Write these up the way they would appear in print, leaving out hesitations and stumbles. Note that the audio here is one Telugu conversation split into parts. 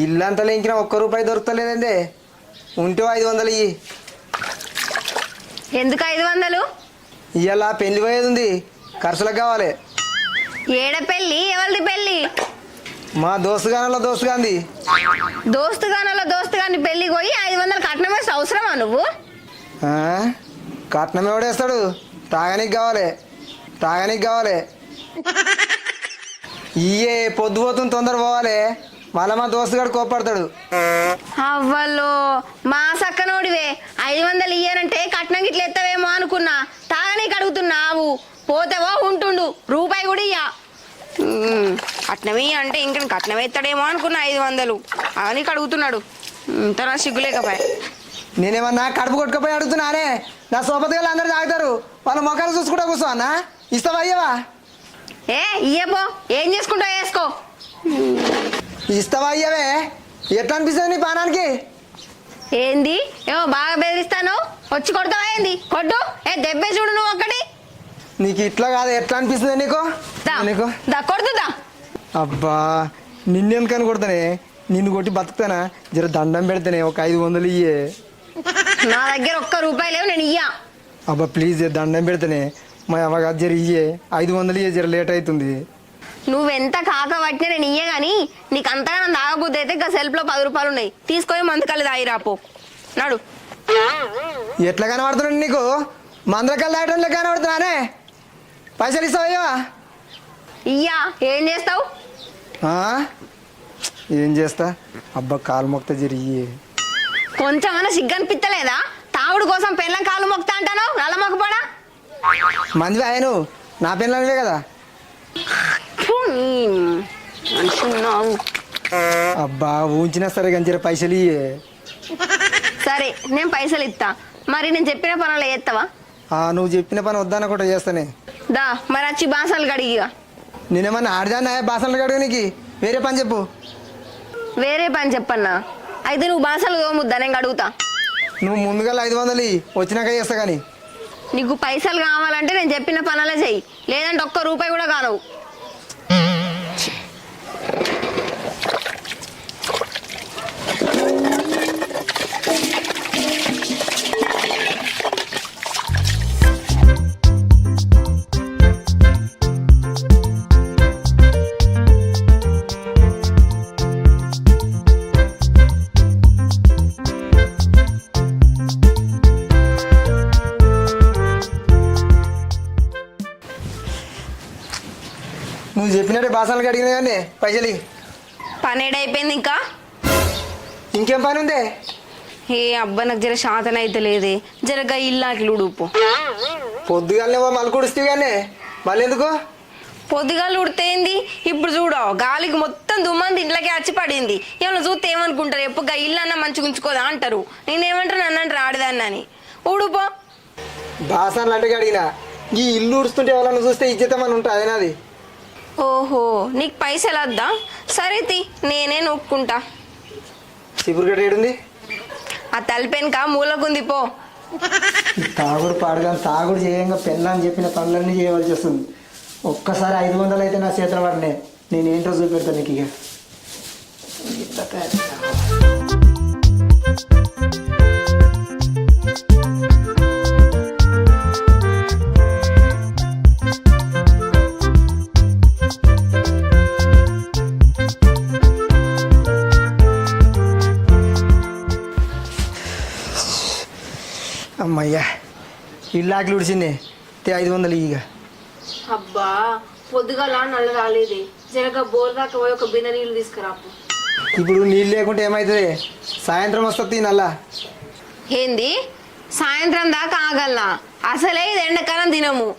ఇల్లంతా లేంకిన ఒక్క రూపాయి దొరుకుతలేదండి. ఉంటే 500 ఇయ్యి. ఎందుకు 500? ఇవాళ పెళ్లి పోయేది ఉంది, ఖర్చులకు కావాలి. ఏడ పెళ్ళి? ఎవరిది పెళ్ళి? మా దోస్తుగానలో దోస్తుగాంది. దోస్తుగాని పెళ్ళికి పోయి 500 కట్నం వేస్తే అవసరమా నువ్వు? కట్నం ఎవడేస్తాడు? తాగనీకి కావాలి. ఇయ్యే పొద్దు పోతుంది, తొందర పోవాలి. మళ్ళా మా దోస్తుగాడు కోప్పడతాడు. అవ్వలో మా సక్కనోడివే, 500 ఇయ్యానంటే కట్నం గిట్ల ఎత్తవేమో అనుకున్నా. తాగనీకి అడుగుతున్నావు, పోతేవో ఉంటుండు, రూపాయి కూడా ఇయ్యా. కట్నమే అంటే ఇంక కట్నం ఎత్తాడేమో అనుకున్నా. 500 అని అడుగుతున్నాడు. తన సిగ్గులేకపోయా. నేనేమన్నా కడుపు కొట్టుకుపోయి అడుగుతున్నానే. నా సోపతిగా అందరు తాగుతారు, వాళ్ళ మొక్కలు చూసుకుంటా కూర్చో అన్న. ఇస్తావా అయ్యవా? ఇయ్యపో, ఏం చేసుకుంటావు వేసుకో. ఇస్తావా అయ్యవే? ఎట్లా అనిపిస్తుంది నీ పానానికి? ఏంది ఏమో బాగా బెదిరిస్తాను, వచ్చి కొడతావా ఏంది? కొట్టు, దెబ్బే చూడు నువ్వు ఒక్కటి. నీకు ఇట్లా కాదు, ఎట్లా అనిపిస్తుంది నీకు? కొడుతుందా? అబ్బా నిన్నెందుకని కొడతానే? నిన్ను కొట్టి బతుకుతానా? జర దండం పెడితేనే ఒక 500 ఇయ్యే. నా దగ్గర ఒక్క రూపాయి లేవు, నేను ఇయ్యా. అబ్బా ప్లీజ్ దండం పెడితేనే. మా అవ్వగా జర ఇయ్యే, 500 ఇయ్యే, జర లేట్ అవుతుంది. నువ్వెంత కాకబట్టినా నేను ఇయ్యే గాని నీకు అంతగా నన్ను తాగబుద్ది అయితే ఇంకా సెల్ఫ్ లో 10 రూపాయలు ఉన్నాయి, తీసుకొని మందుకల్లి తాగి రాపో. నాడు ఎట్లా కనబడుతున్నాడు నీకు? మందరకల్లి తాగడం లెక్క కనబడుతున్నానే. పైసలు ఇస్తావయ్యా? ఇయ్యా. ఏం చేస్తావు? ఏం చేస్తా? అబ్బా కాలు మొక్త జరిగి కొంచెమన్నా సిగ్గనిపిత్తలేదా? తాగుడు కోసం పెళ్ళం కాలు మొక్తా అంటాను, నల్ల మొక్కపడా. మంది ఆయను నా పెళ్ళనివే కదా. అబ్బా ఊంచినా సరే కానీ జర పైసలు ఇయ్యే. సరే నేను పైసలు ఇస్తా, మరి నేను చెప్పిన పనులు చేస్తావా? నువ్వు చెప్పిన పని వద్దాన కూడా చేస్తానే. దా మరి వచ్చి బాసనలు కడిగిగా. నేనేమన్నా ఆడదాన్నా బాసనలు కడుగు? నీకు వేరే పని చెప్పు. వేరే పని చెప్పన్నా? అయితే నువ్వు బాసనలు తోముద్దా, నేను కడుగుతా. నువ్వు ముందుగా 500 వచ్చినాక చేస్తా. కానీ నీకు పైసలు కావాలంటే నేను చెప్పిన పనులే చెయ్యి, లేదంటే ఒక్క రూపాయి కూడా కానవు. నువ్వు చెప్పినట్టే బాసనలు కడిగినా కానీ పైసలు పని ఏడైపోయింది. ఇంకా ఇంకేం పని ఉంది? అబ్బా నాకు జర శాతం అయితే లేదే, జరగా ఇల్లాకి ఉడుపు. పొద్దుగాలనే మళ్ళీ కుడిస్తే కానీ మళ్ళీ ఎందుకు? పొద్దుగాలు ఉడితేంది? ఇప్పుడు చూడ గాలికి మొత్తం దుమ్మంది ఇంట్లోకి వచ్చి పడింది. ఏమన్నా చూస్తే ఏమనుకుంటారు? ఎప్పుడు గా ఇల్లు అన్న మంచిగా ఉంచుకోదా అంటారు. నేనేమంటారు, నన్నంటారు ఆడదాన్ని. ఊడుపో. బాసనలు అంటే కడిగినా ఈ ఇల్లు ఉడుస్తుంటే ఎవరన్నా చూస్తే ఇజ్జతమని ఉంటుంది. అదేనాది. ఓహో నీకు పైసలు వద్దా? సరే తి, నేనే నొక్కుంటా. చిపురు గడ్డ ఏడుంది? ఆ తలపెనక మూలకుంది, పో. తాగుడు పాడుగా తాగుడు చేయంగా పెళ్ళని చెప్పిన పనులన్నీ చేయవలసి వస్తుంది. ఒక్కసారి 500 అయితే నా చేతుల పడినే, నేనేంటో చూపెడతాను నీకు. ఇక అమ్మయ్యా ఇల్లాకి ఉడిచింది. 500 ఇక. అబ్బా పొద్దుగాల నల్ల రాలేదు, జరగ బోర్ దాకా పోయి ఒక బిన్న నీళ్ళు తీసుకురాపు. ఇప్పుడు నీళ్ళు లేకుంటే ఏమవుతుంది? సాయంత్రం వస్తుంది నల్లా. ఏంది సాయంత్రం దాకా ఆగల్లా? అసలే ఇది ఎండాకాలం దినము,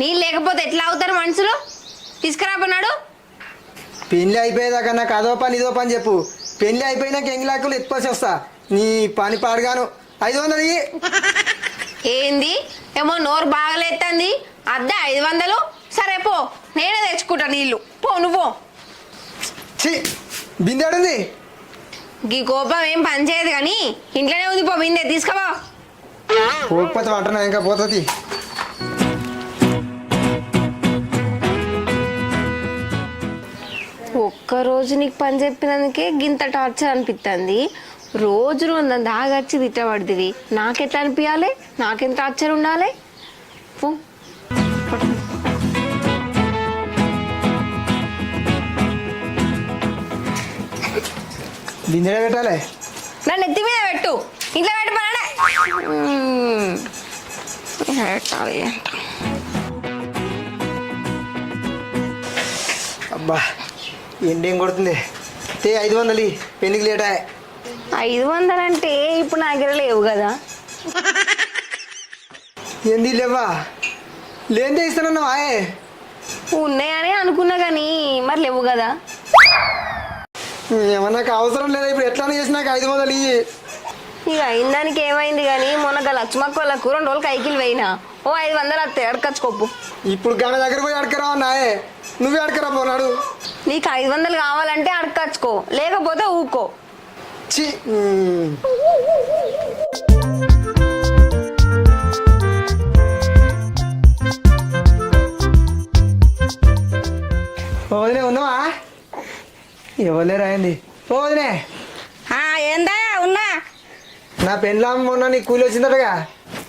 నీళ్ళు లేకపోతే ఎట్లా అవుతారు మనుషులు? తీసుకురాపన్నాడు. పెళ్ళి అయిపోయేదాకా నాకు అదో పని ఇదో పని చెప్పు. పెళ్ళి అయిపోయినాక ఎంగిలాకులు ఎత్తుకోసి వస్తా. నీ పని పాడుగాను. 500 ఏంది ఏమో నోరు బాగలేస్తుంది, అద్దా 500? సరే పో, నేనే తెచ్చుకుంటా నీళ్ళు. పో నువ్వు. బిందెడుంది? ఈ కోపం ఏం పని చేయదు కానీ ఇంట్లోనే ఉంది. పో బిందె తీసుకోవా. పోకపోతే అంటున్నా ఇంకా పోతుంది. ఒక్క ఒక్కరోజు నీకు పని చెప్పినందుకే గింత టార్చర్ అనిపిస్తుంది. రోజు నన్ను దాగచ్చి తిట్టబడుతుంది. నాకెట్లా అనిపించాలి? నాకెంత టార్చర్ ఉండాలి? పో. బిందెలో పెట్టాలి. నన్ను ఎత్తి మీద పెట్టు. ఇంట్లో పెట్టమన్నాడే పెట్టాలి. అబ్బా ఎండేం కొడుతుంది. 500 పెళ్ళికి లేటా. 500 అంటే ఇప్పుడు నా దగ్గర లేవు కదా. ఏంది లేవా? లేనిదే ఇస్తానన్నావా? ఉన్నాయని అనుకున్నా కానీ మరి లేవు కదా. ఏమన్నా అవసరం లేదా? ఇప్పుడు ఎట్లా చేసినాక 500 ఇయ్యి. ఇక అయిన దానికి ఏమైంది కానీ మొన్న లక్ష్మక్క వాళ్ళకు 2 రోజులు కైకిలు పోయినా. ఓ 500 వస్తాయి, అడకచ్చుకోపు. ఇప్పుడు గన దగ్గర పోయి అడకరావా? నాయే నువ్వే అడకరా పోనాడు. నీకు 500 కావాలంటే అడకచ్చుకో, లేకపోతే ఊకో. చి వదిలే ఉన్నావా? ఎవరే రాయండి. వదిలే ఏందా ఉన్నా. నా పెళ్ళాం మొన్న నీకు కూలి వచ్చిందటగా,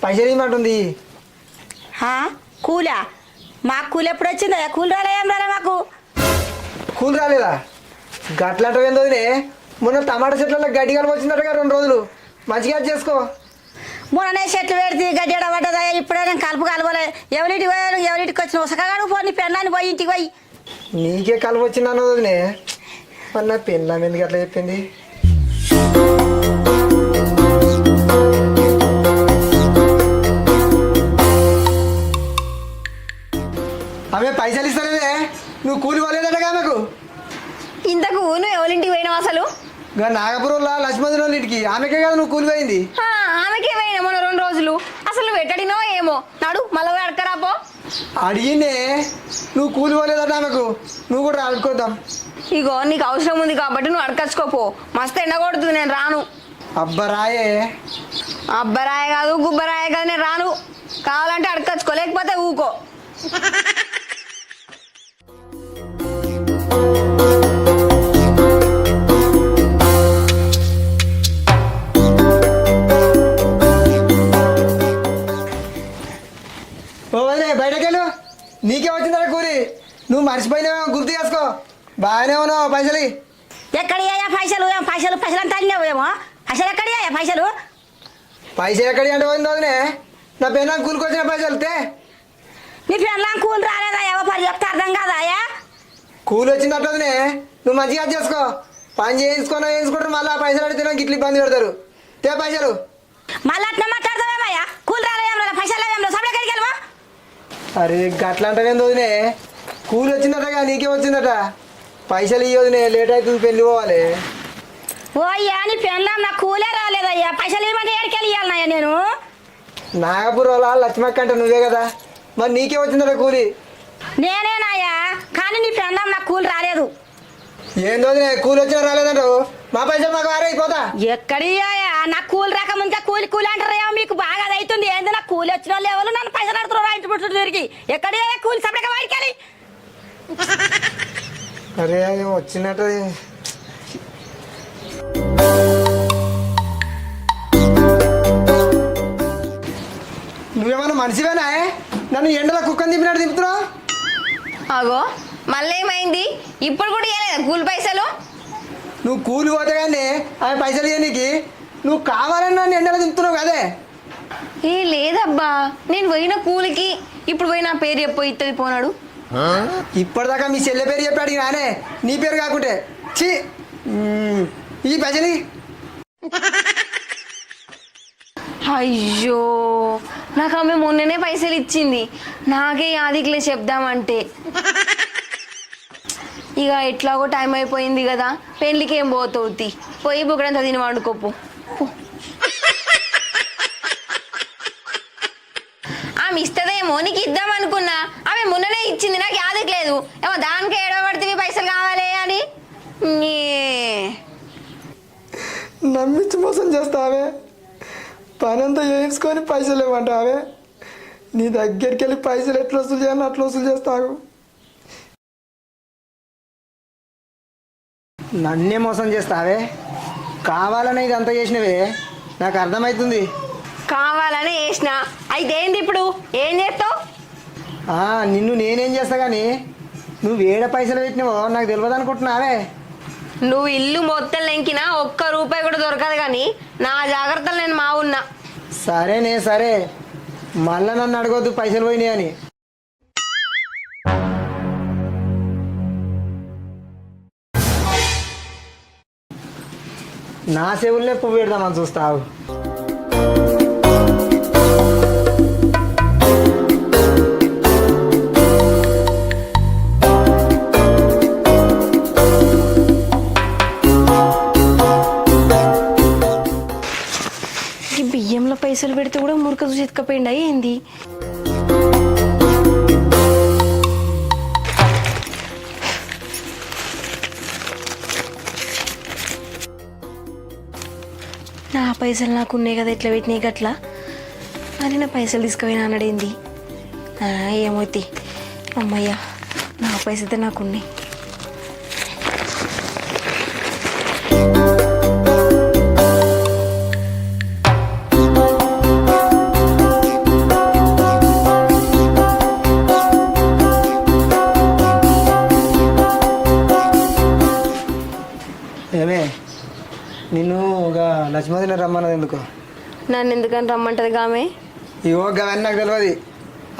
పైసలు ఇవ్వమంటుంది. కూలా? మాకు కూలి ఎప్పుడు వచ్చిందా? కూలి రాలే, ఏం రాలే మాకు. కూలి రాలేదా? గట్లాంటివి ఏంది వదిలే? మొన్న టమాటా చెట్లలో గడ్డి కలుపు వచ్చిందటగా 2 రోజులు. మంచిగా చేసుకో. మొన్ననే చెట్లు పెడితే గడ్డి పడ్డదా? ఇప్పుడే నేను కలుపు కలవలే. ఎవరింటికి పోయాను, ఎవరింటికి వచ్చిన ఉసకగాడు పో. నీ పెళ్ళాన్ని పోయి ఇంటికి పోయి. నీకే కలుపు వచ్చిందన్న వదిలే. మరి నా పెళ్ళాం ఎందుకు అట్లా చెప్పింది? ఆమె పైసలు ఇస్తానే నువ్వు కూలి పోలేదటగా ఆమెకు. ఇంతకు నువ్వు ఎవరింటికి పోయినావు అసలు? నాగపురంలో లక్ష్మణ్ వాళ్ళ ఇంటికి. ఆమెకే కదా నువ్వు కూలి పోయింది. ఆమెకే పోయినా మొన్న 2 రోజులు. అసలు నువ్వు ఎట్టడినో ఏమో. నడు మళ్ళీ అడకరాపో. అడిగిందే నువ్వు కూలి పోలేదట ఆమెకు. నువ్వు కూడా అడుకోద్దాం. ఇగో నీకు అవసరం ఉంది కాబట్టి నువ్వు అడకచ్చుకోపో. మస్తు ఎండ కొడుతుంది, నేను రాను. అబ్బరాయే. అబ్బరాయ కాదు గుబ్బరాయ కాదు, నేను రాను. కావాలంటే అడకచ్చుకో, లేకపోతే ఊకో. బయటకెళ్ళు. నీకే వచ్చిందా కూలి? నువ్వు మర్చిపోయినావే, గుర్తు చేసుకో. బాగానే ఉన్నావు. పైసలు ఎక్కడియా పైసలు? పైసలు పైసలు అంతా అడిగినావేమో. అసలు ఎక్కడియా పైసలు? పైసలు ఎక్కడి అంటే పోయింది వదినే. నా పెన్నా కూలికి వచ్చిన పైసలు తే. నీ పెళ్ళాం కూలి రాలేదా? ఏవో పని చెప్తే అర్థం కాదాయా? కూలి వచ్చిందట వదినే. నువ్వు మంచిగా చేసుకో. పని వేయించుకుంటారు. మళ్ళీ ఆ పైసలు అడిగితే నాకు ఇట్లా ఇబ్బంది పెడతారు. తే పైసలు. మళ్ళీ అట్లా మాట్లాడతావేమయ్యా? కూలి రాలేం రాలే, పైసలు ఏం సభలో ఎక్కడికి వెళ్ళవా? అరే గట్లా అంటే వదినే. కూలి వచ్చిందటగా, నీకే వచ్చిందట. పైసలు ఇవ్వదునే, లేట్ అవుతుంది, పెళ్ళి పోవాలి. ఓ అయ్యా, నీ పెళ్ళాం నాకు కూలే రాలేదయ్యా. పైసలు ఇవ్వమంటే ఎక్కడికి వెళ్ళాలయ్యా నేను? నాగపురంలో లక్ష్మక్క అంటే నువ్వే కదా, మరి నీకే వచ్చిందట కూలి. నేనేనాయా, కానీ నీ పెళ్ళాం నాకు కూలి రాలేదు. ఏందో కూలి వచ్చినా రాలేదంటావు? మా పైసలు మాకు వారైపోతా. ఎక్కడియా? నాకు కూలి రాకముందే కూలి కూలి అంటారా? మీకు బాగా అవుతుంది. ఏంది నాకు కూలి వచ్చిన వాళ్ళు ఎవరు నన్ను పైసలు అడుగుతున్నారు ఇంటి పుట్టు తిరిగి. ఎక్కడియా కూలి సపరేట్గా వాడికెళ్ళి? అరే వచ్చినట్టు. నువ్వేమన్నా మనిషివేనా? నన్ను ఎండలో కుక్కని దింపినట్టు దింపుతున్నావు. అగో మళ్ళీ ఏమైంది? ఇప్పుడు కూడా ఇవ్వలేదా కూలి పైసలు? నువ్వు కూలి పోతే కానీ ఆమె పైసలు ఇవ్వనీకి నువ్వు కావాలని నన్ను ఎండలో దింపుతున్నావు కదే. లేదబ్బా, నేను పోయిన కూలికి ఇప్పుడు పోయి నా పేరు చెప్పు ఇత్తది పోనాడు. ఇప్పటిదాకా మీ చెల్లె పేరు చెప్పాడు నానే, నీ పేరు కాకుంటే. ఛీ, ఈ పైసలు. అయ్యో, నాకు ఆమె మొన్ననే పైసలు ఇచ్చింది. నాకే యాదికిలే చెప్దామంటే. ఇక ఎట్లాగో టైం అయిపోయింది కదా, పెళ్ళికి ఏం పోతావుతి. పోయి బుక్కడంతా తిని వండుకోపు. ఆమె ఇస్తుందేమో నీకు ఇద్దాం అనుకున్నా. ఆమె మొన్ననే ఇచ్చింది, నాకు యాదికలేదు. ఏమో దానికి ఏడవబడితే పైసలు కావాలి అని నమ్మించి మోసం చేస్తావే. పని అంతా చేయించుకొని పైసలు ఇవ్వమంటావే. నీ దగ్గరికి వెళ్ళి పైసలు ఎట్లా వసూలు చేయాలని అట్లా వసూలు చేస్తావు. నన్నే మోసం చేస్తావే? కావాలని ఇదంతా చేసినవే, నాకు అర్థమవుతుంది. కావాలని వేసిన అయితే ఏంది ఇప్పుడు ఏం చేస్తావు? నిన్ను నేనేం చేస్తా కానీ నువ్వు ఏడ పైసలు పెట్టినావో నాకు తెలియదు అనుకుంటున్నావే. నువ్వు ఇల్లు మొత్తం లెంకినా ఒక్క రూపాయి కూడా దొరకదు కానీ నా జాగ్రత్తలు నేను మా ఉన్నా. సరే మళ్ళా నన్ను అడగొద్దు పైసలు పోయినాయని. నా చెవుల్లే పువ్వు పెడదామని చూస్తావు. ఈ బియ్యంలో పైసలు పెడితే కూడా మురక చూసి ఎత్తుకపోయిండా ఏంది? నా పైసలు నాకు ఉన్నాయి కదా, ఎట్లా పెట్టినాయి గట్లా అని నా పైసలు తీసుకుపోయినా అన్నాడేంది? ఏమవుతాయి అమ్మయ్యా, నా పైసలు నాకున్నాయి. ఏమే నిన్ను ఒక లక్ష్మదిని రమ్మన్నది ఎందుకు? నన్ను ఎందుకని రమ్మంటది గామె? ఇవో గవన్నీ నాకు తెలియదు.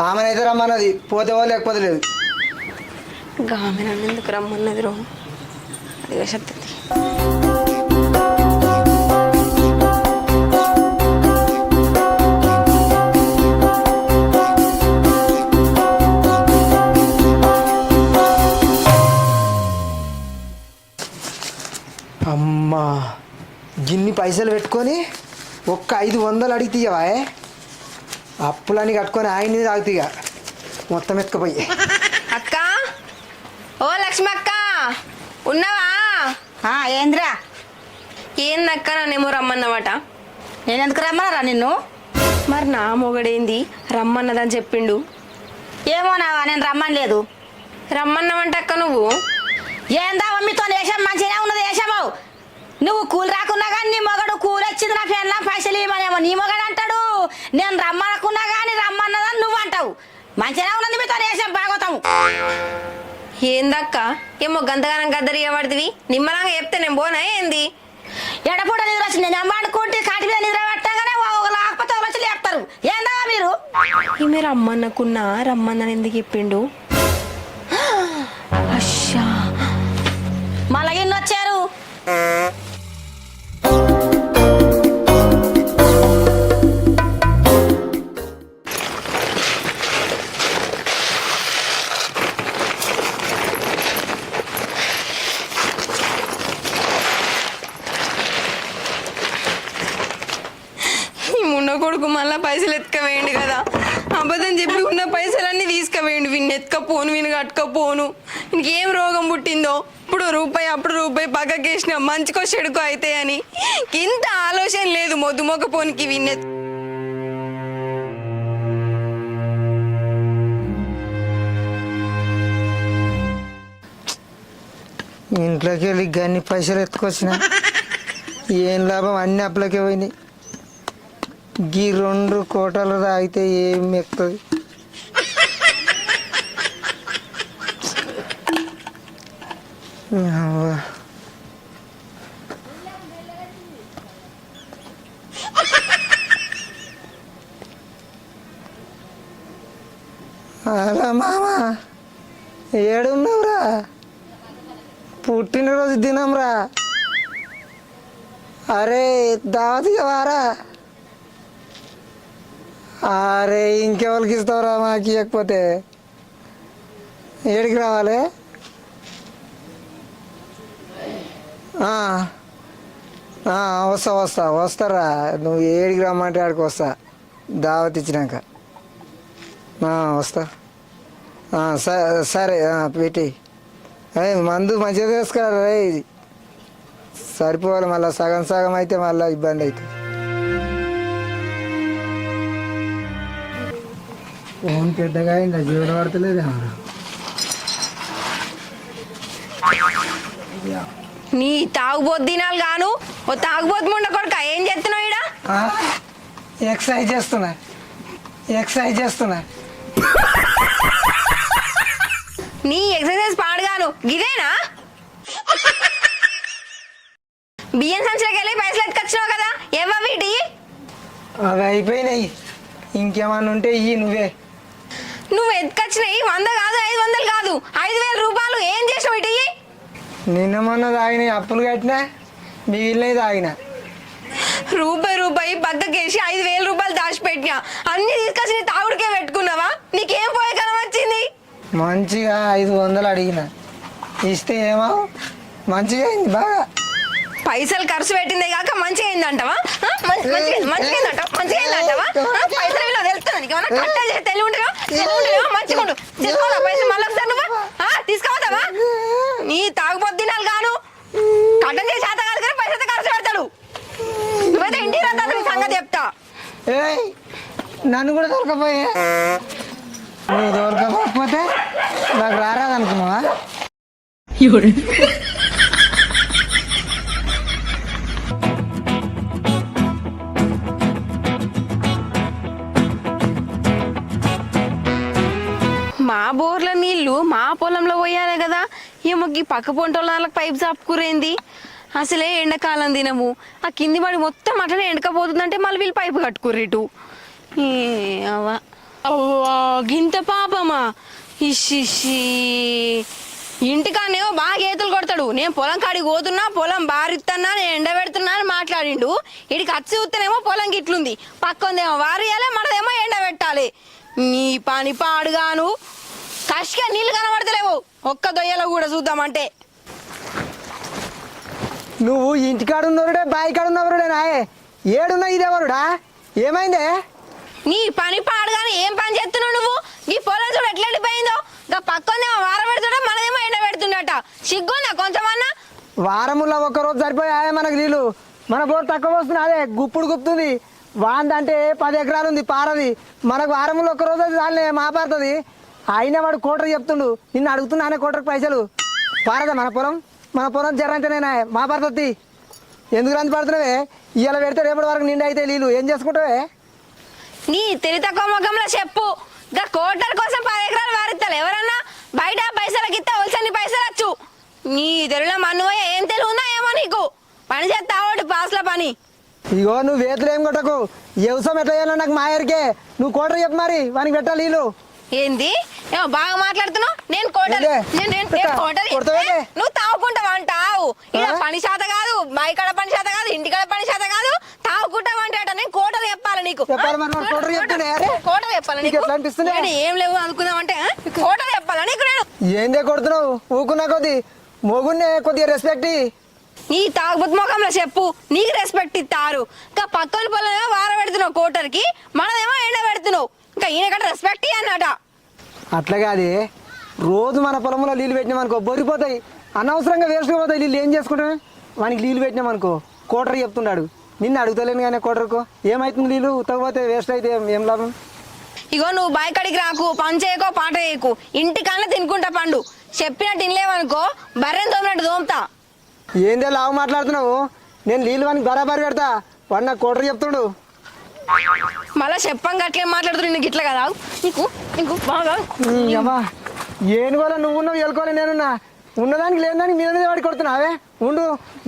ఆమెనైతే రమ్మన్నది, పోతేవో లేకపోతే లేదు. గామె నన్ను ఎందుకు రమ్మన్నది రో? అదిగా చెప్తుంది. అమ్మా, గిన్ని పైసలు పెట్టుకొని ఒక్క 500 అడిగి తీయవా? అప్పులన్నీ కట్టుకొని ఆయన్ని తాగుతీగా మొత్తం ఎత్తుకుపోయి. అక్క, ఓ లక్ష్మి అక్క, ఉన్నావా? ఏంద్రా? ఏందక్క నన్నేమో రమ్మన్నమాట. నేను ఎందుకు రమ్మన్నారా నిన్ను? మరి నా మొగడేంది రమ్మన్నదని చెప్పిండు. ఏమోనావా, నేను రమ్మనలేదు. రమ్మన్నావంట అక్క నువ్వు. ఏందా మమ్మీతో వేసాం, మంచిగానే ఉన్నది వేసాము. నువ్వు కూలి రాకున్నా కానీ నీ మొగడు కూలి వచ్చింది నా పెళ్ళం పైసలు ఇవ్వమనేమో నీ మొగడు అంటాడు. నేను రమ్మనకున్నా కానీ రమ్మన్నదని నువ్వు అంటావు. మంచిగానే ఉన్నది మీతో వేసాం బాగోతాము. ఏందక్క ఏమో గంతగానం గద్దరి ఇవ్వబడివి, నిమ్మలంగా చెప్తే నేను పోనా ఏంది? ఎడపూట నిద్ర వచ్చి నేను అమ్మాడుకుంటే కాటి మీద నిద్ర పెట్టగానే లేకపోతే వచ్చి లేపుతారు. ఏందా మీరు? ఈమె రమ్మన్నకున్నా రమ్మన్నని ఎందుకు చెప్పిండు? అచ్చా, మళ్ళీ ఇన్ని వచ్చారు. ఈ మున్న కొడుకు మళ్ళా పైసలు ఎత్తుకపోయిండు కదా. అబద్ధం చెప్పి ఉన్న పైసలన్నీ తీసుకుపోయిండు. వీడిని ఎత్తుకపోను, వీని కట్టుకపోను. ఇంకేం రోగం పుట్టిందో, ఇప్పుడు రూపాయి అప్పుడు రూపాయి పక్కకేసిన మంచికో చెడుకో అయితే అని ఇంత ఆలోచన లేదు మొద్దుమొక్కపోనికి వీణ్ణి. ఇంట్లోకి వెళ్ళి గన్ని పైసలు ఎత్తుకొచ్చిన ఏం లాభం, అన్ని అప్పులకే పోయినాయి. గీ 2 కోటలు తాగితే ఏం ఎక్కుతుంది? అలా మామ ఏడున్నావురా? పుట్టినరోజు దినంరా. అరే దావతిగా వారా. అరే ఇంకెవరికి ఇస్తావురా? మాకు ఇవ్వకపోతే ఏడికి రావాలి? వస్తారా? నువ్వు ఏడికి రమ్మంటే ఆడికి వస్తా, దావత్ ఇచ్చినాక వస్తా. సరే పెట్టి మందు మంచిగా తీసుకురా. ఇది సరిపోవాలి, మళ్ళీ సగం సగం అయితే మళ్ళీ ఇబ్బంది అవుతుంది. ఫోన్ పెద్దగా ఇంకా జీవన పడతలేదు. నీ తాగుబోతు దినాలు గాను ఓ తాగుబోతు ముండ కొడుక ఏం చేస్తున్నావు ఈడ ఎక్సర్సైజ్ చేస్తున్నా ఎక్సర్సైజ్ చేస్తున్నా. నీ ఎక్సర్సైజ్ పాడుగాను గిదేనా? బియ్యం సంచులకి వెళ్ళి పైసలు ఎత్తుకొచ్చినావు కదా, ఎవ్వ వీటి? అవి అయిపోయినాయి, ఇంకేమన్నా ఉంటే నువ్వే. నువ్వు ఎత్తుకొచ్చినాయి 100 కాదు 500 కాదు 5,000 రూపాయలు. ఏం చేసినావు ఇటు? నిన్న మొన్న తాగినాయి, అప్పులు కట్టినా, మిగిలినవి తాగిన. రూపాయి పక్కకేసి 5,000 రూపాయలు దాచిపెట్టినా, అన్ని తీసుకొచ్చి నీ తాగుడికే పెట్టుకున్నావా? నీకేం పోయే కలం వచ్చింది? మంచిగా 500 అడిగిన, ఇస్తే ఏమో మంచిగా అయింది బాగా. పైసలు ఖర్చు పెట్టిందే కాక మంచిగా అయిందంటావా? మంచిగా అయిందంటావా? పైసలు విలువ తెలుస్తుంది నీకు? ఏమన్నా కట్టాలి చేసి తెలివి ఉండేవా? మంచిగా ఉండు. తీసుకోవా పైసలు మళ్ళీ ఒకసారి నువ్వు తీసుకోవద్దావా? నీ తాగుబోతు దినాలు గాను కట్టం చేసి చేత కాదు కానీ పైసలు ఖర్చు పెడతాడు. నువ్వైతే ఇంటికి రా, నీ సంగతి చెప్తా. నన్ను కూడా దొరకపోయే. నువ్వు దొరకపోతే నాకు రారాదనుకున్నావా? మా బోర్ల నీళ్లు మా పొలంలో పోయాలి కదా, ఏమో ఈ పక్క పొంటోళ్ళకి పైప్ చాపుకురేంది. అసలే ఎండాకాలం దినము, ఆ కింది పడి మొత్తం అట్లనే ఎండకపోతుందంటే మళ్ళీ వీళ్ళు పైపు కట్టుకుర్రిటు. గింత పాపమా? ఇషిషి ఇంటికానేమో బాగా ఏతులు కొడతాడు. నేను పొలం కాడికి పోతున్నా, పొలం బారిస్తున్నా, నేను ఎండ పెడుతున్నా అని మాట్లాడిండు. ఇడికి అచ్చి చూస్తేనేమో పొలం గిట్లుంది, పక్కందేమో వారియాలి, మనదేమో ఎండ పెట్టాలి. నీ పని పాడుగాను కష్గా నీళ్ళు కనబడతలేవు ఒక్క దొయ్యలో కూడా చూద్దామంటే. నువ్వు ఇంటికాడున్నవరుడే బావి కాడున్నవరుడే నాయే, ఏడున్నా ఇదేవరుడా? ఏమైందే? నీ పని పాడుగాను ఏం పని చేస్తున్నావు నువ్వు? ఈ పొలం చూడు ఎట్లా ఎండిపోయిందో. ఇంకా పక్కందేమో వారం పెడుతుంట, మనదేమో ఎండ పెడుతుండట. సిగ్గుందా కొంచెమన్నా? వారములో ఒక్కరోజు సరిపోయాయే మనకు నీళ్ళు. మన బోర్ తక్కువ వస్తుంది, అదే గుప్పుడు గుప్తుంది. వాందంటే 10 ఎకరాలు ఉంది పారది, మనకు వారములో ఒక్కరోజు అది చాలే మాపారుతుంది. అయినా వాడు కోటరు చెప్తుండు, నిన్ను అడుగుతున్నానే కోటరకు పైసలు. పారదా మన పొలం? మన పొలం జర్రంటేనేనా మా పడుతుంది. ఎందుకు రంది పడుతున్నావే? ఇవాళ పెడితే రేపటి వరకు నిండి అయితే నీళ్ళు ఏం చేసుకుంటావే? నీ తెలి తక్కువ ముఖంలో చెప్పు. ఇంకా కోటర్ కోసం 10 ఎకరాలు వారిస్తాను ఎవరన్నా? బయట పైసలకి ఇస్తే వలసని పైసలు వచ్చు. నీ తెరులో మన్నువయ్య ఏం తెలివి ఉందా ఏమో నీకు? పని చేస్తావాడు పాస్ల పని. ఇగో నువ్వు వేతులు ఏం కొట్టకు, వ్యవసాయం ఎట్లా చేయాలో నాకు మాయరికే. నువ్వు కోటర్ చెప్పు మరి, వానికి పెట్టాలి నీళ్ళు. ఏంది ఏమో బాగా మాట్లాడుతున్నావు? నేను కోటలు నువ్వు తాగుకుంటావు అంటావు. ఇలా పని శాత కాదు, బయకాడ పని శాత కాదు, ఇంటికాడ పని శాత కాదు, తాగుకుంటావు అంటే నేను కోటలు చెప్పాలి నీకు. కోటలు చెప్పాలి నీకు. ఏం లేవు అనుకుందామంటే కోటలు చెప్పాలా నీకు? నేను ఏందే కొడుతున్నావు? ఊకున్నా కొద్ది మొగున్నే కొద్దిగా రెస్పెక్ట్. నీ తాగుబోతు ముఖంలో చెప్పు, నీకు రెస్పెక్ట్ ఇస్తారు. ఇంకా పక్కన పొలమేమో వార పెడుతున్నావు కోటర్కి, మనదేమో ఎండ పెడుతున్నావు. ఇంకా ఈయనకంటే రెస్పెక్ట్ అన్నట. అట్లా కాదే, రోజు మన పొలంలో నీళ్ళు పెట్టినామనుకో బొరిపోతాయి, అనవసరంగా వేస్ట్ పోతాయి నీళ్ళు. ఏం చేసుకుంటామే? వానికి నీళ్ళు పెట్టినామనుకో కోటర్ చెప్తున్నాడు. నిన్ను అడుగుతలేను కానీ కోటర్కు ఏమవుతుంది? నీళ్ళు ఉతకపోతే వేస్ట్ అయితే ఏం లాభం? ఇగో నువ్వు బాయికాడికి రాకు, పని చేయకో పాట చేయకు, ఇంటికన్నా తినుకుంటా పండు. చెప్పినట్టు తినలేవనుకో బర్రెని తోమినట్టు తోముతా. ఏందే లావు మాట్లాడుతున్నావు? నేను నీళ్ళు వానికి బరాబరి పెడతా, వాడు నాకు కోటర్ చెప్తుండు. మళ్ళా చెప్పంగా అట్లే మాట్లాడుతున్నా. నీకు ఇట్లా కదా నీకు నీకు బాగా ఏనుకోలే నువ్వు ఉన్నావు, ఎలుకోలే నేనున్నా. ఉన్నదానికి లేదానికి మీద మీద వాడి కొడుతున్నావే. ఉండు,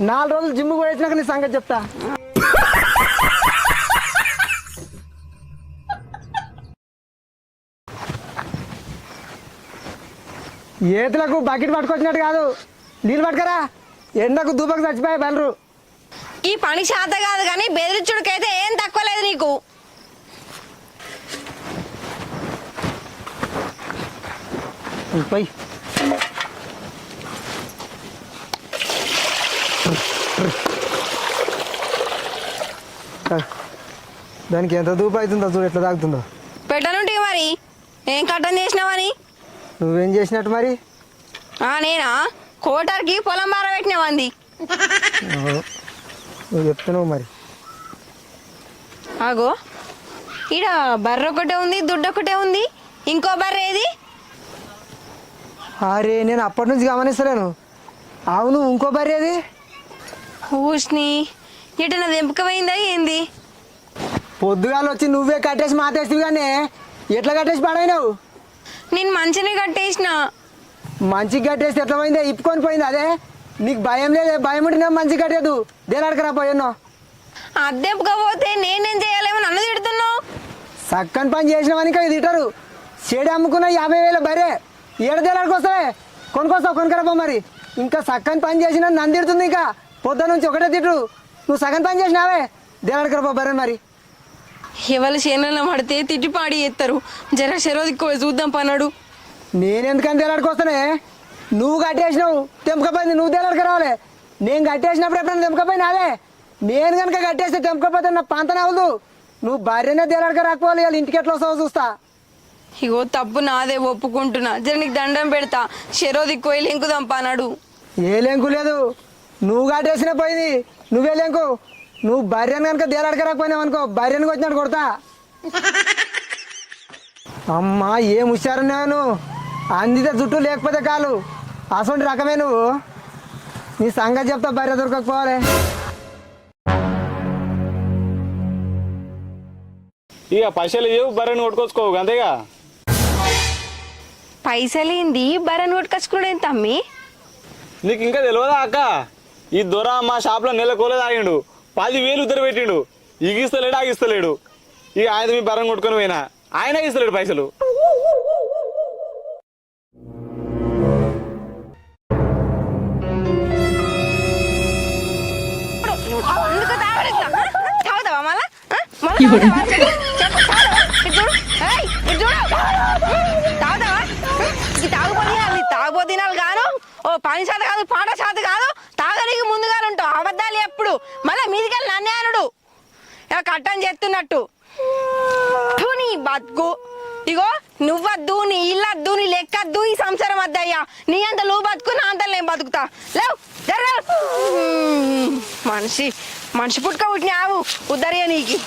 4 రోజులు జిమ్ పోయించినాక నీ సంగతి చెప్తా. ఏతులకు బకెట్ పట్టుకొచ్చినట్టు కాదు, నీళ్ళు పట్టుకరా. ఎండకు దూపకు చచ్చిపోయా బెలరు. ఈ పని శాత కాదు కానీ బెదిరించుడికైతే ఏం తక్కువ లేదు నీకు. పోయి దానికి ఎంత దూపు అవుతుందో చూడు, ఎట్లా తాగుతుందో. పెట్టనుంటే మరి ఏం కట్టం చేసినావని? నువ్వేం చేసినట్టు మరి? నేనా కోటర్కి పొలం బార పెట్టినావంది. నువ్వు చెప్తున్నావు మరి. ఆగో ఈడ బర్రె ఒకటే ఉంది, దుడ్డు ఒకటే ఉంది, ఇంకో బర్రె ఏది? అరే నేను అప్పటి నుంచి గమనిస్తలేను. అవును, ఇంకో బర్రె ఏది? హూస్ని ఎటన్నా దెంపకపోయిందా ఏంది? పొద్దుగాల వచ్చి నువ్వే కట్టేసి మాతేస్తావు కానీ ఎట్లా కట్టేసి పడైనావు? నేను మంచినే కట్టేసిన. మంచిగా కట్టేసి ఎట్లా పోయిందే? ఇప్పుకొని పోయింది అదే. నీకు భయం లేదు, భయం ఉంటే నేను మంచిగా కట్టేదు. దేలాడకరా పోయన్నో. అద్దెంపకపోతే నేనేం చేయాలేమో నన్ను తిడుతున్నావు. చక్కని పని చేసినావని ఇంకా తింటారు. చెడు అమ్ముకున్న 50,000 బరే ఏడదేలాడికి వస్తావే, కొనుక్కొస్తావు, కొనుక్కరపో. మరి ఇంకా చక్కని పని చేసిన నన్ను తిడుతుంది. ఇంకా పొద్దు నుంచి ఒకటే తిట్టు. నువ్వు సగం పని చేసినావే, దేలాడకరపో బరే. మరి ఎవరు చేనులో పడితే తిట్టి పాడి చేస్తారు. జర శరోదికి చూద్దాం పన్నాడు. నేనెందుకని దేలాడికి నువ్వు కట్టేసినావు, తెంపకపోయింది. నువ్వు దేలాడికి రావాలి. నేను కట్టేసినప్పుడు ఎప్పుడైనా తెంపకపోయినా అదే. నేను కనుక కట్టేస్తే తెంపకపోతే నా పంతనే అవ్వదు. నువ్వు భార్యనే దేలాడికి రాకపోవాలి. వాళ్ళు ఇంటికి ఎట్లా వస్తావో చూస్తా. ఇగో తప్పు నాదే, ఒప్పుకుంటున్నా. జర నీకు దండం పెడతా. శరోదికి పోయి లెంకుదాం పన్నాడు. ఏ లెంకు లేదు, నువ్వు కట్టేసిన పోయింది. నువ్వే లెంకు. నువ్వు భార్యను కనుక దేలాడికి రాకపోయినావు అనుకో, భార్యను వచ్చినట్టు కొడతా. అమ్మా ఏం హుషారున్నావు నువ్వు. అందితే జుట్టు లేకపోతే కాలు. అసలు రకమే నువ్వు. నీ సంగతి చెప్తా, భార్య దొరకకపోవాలి. ఇక పైసలు ఇవ్వు, బర్రెని కొట్టుకొచ్చుకోవు అంతేగా. పైసలేంది బరన్ కొట్టుకొచ్చుకునేది తమ్మి? నీకు ఇంకా తెలియదా అక్క? ఈ దొర మా షాప్లో నెలకోలేదు ఆగిండు, 10,000 ఉద్దరు పెట్టిండు. ఇగిస్తలేడు, ఆగిస్తలేడు. ఇక ఆయన మీ బర్రెని కొట్టుకొని పోయినా ఆయన ఇస్తలేడు పైసలు. తాగుతావా మళ్ళా? తాగుపోతినాలు కాదు. ఓ పని శాత కాదు, పాట శాత కాదు. తాగడానికి ముందుగా ఉంటావు. అబద్ధాలు ఎప్పుడు మళ్ళీ మీదికెళ్ళి నన్నే అనుడు. కట్టని చెప్తున్నట్టు నీ బతుకు. ఇగో నువ్వద్దు, నీ ఇల్లద్దు, నీ లెక్కద్దు, ఈ సంసారం వద్దయ్యా. నీ అంత నువ్వు బతుకు, నా అంత నేను బతుకుతా. లేవు మనిషి పుట్టుక పుట్టినావు ఉద్దరియ నీకి.